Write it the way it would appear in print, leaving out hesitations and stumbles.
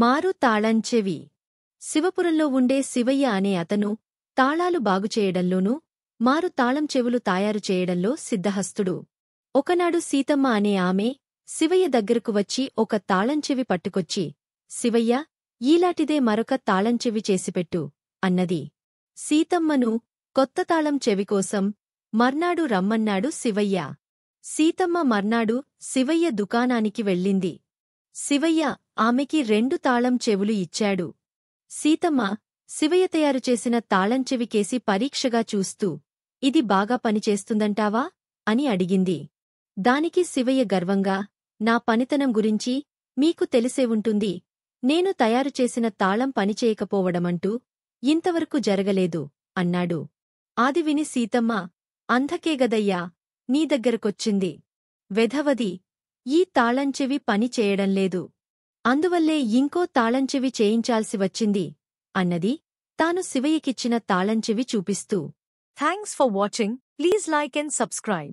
మారు తాళంచెవి. శివపురంలో ఉండే శివయ్య అనే అతను తాళాలు బాగుచేయడంలోనూ మారు తాళం చెవులు తయారు చేయడంలో సిద్ధహస్తుడు. ఒకనాడు సీతమ్మ అనే ఆమె శివయ్య దగ్గరకు వచ్చి ఒక తాళంచెవి పట్టుకొచ్చి, శివయ్య, ఈలాటిదే మరొక తాళంచెవి చేసిపెట్టు అన్నది. సీతమ్మను కొత్త తాళం చెవికోసం మర్నాడు రమ్మన్నాడు శివయ్య. సీతమ్మ మర్నాడు శివయ్య దుకాణానికి వెళ్ళింది. శివయ్య ఆమెకి 2 తాళం చెవులు ఇచ్చాడు. సీతమ్మ శివయ్య తయారుచేసిన తాళంచెవికేసి పరీక్షగా చూస్తూ, ఇది బాగా పనిచేస్తుందంటావా అని అడిగింది. దానికి శివయ్య గర్వంగా, నా పనితనం గురించి మీకు తెలిసే ఉంటుంది. నేను తయారుచేసిన తాళం పనిచేయకపోవడమంటూ ఇంతవరకు జరగలేదు అన్నాడు. ఆది విని సీతమ్మ, అంధకేగదయ్యా నీ దగ్గరకొచ్చింది. వెధవది, ఈ తాళంచెవి పని చేయడంలేదు. అందువల్లే ఇంకో తాళంచెవి చేయించాల్సి వచ్చింది అన్నది, తాను శివయ్యకిచ్చిన తాళంచెవి చూపిస్తూ. Thanks for watching. Please like and subscribe.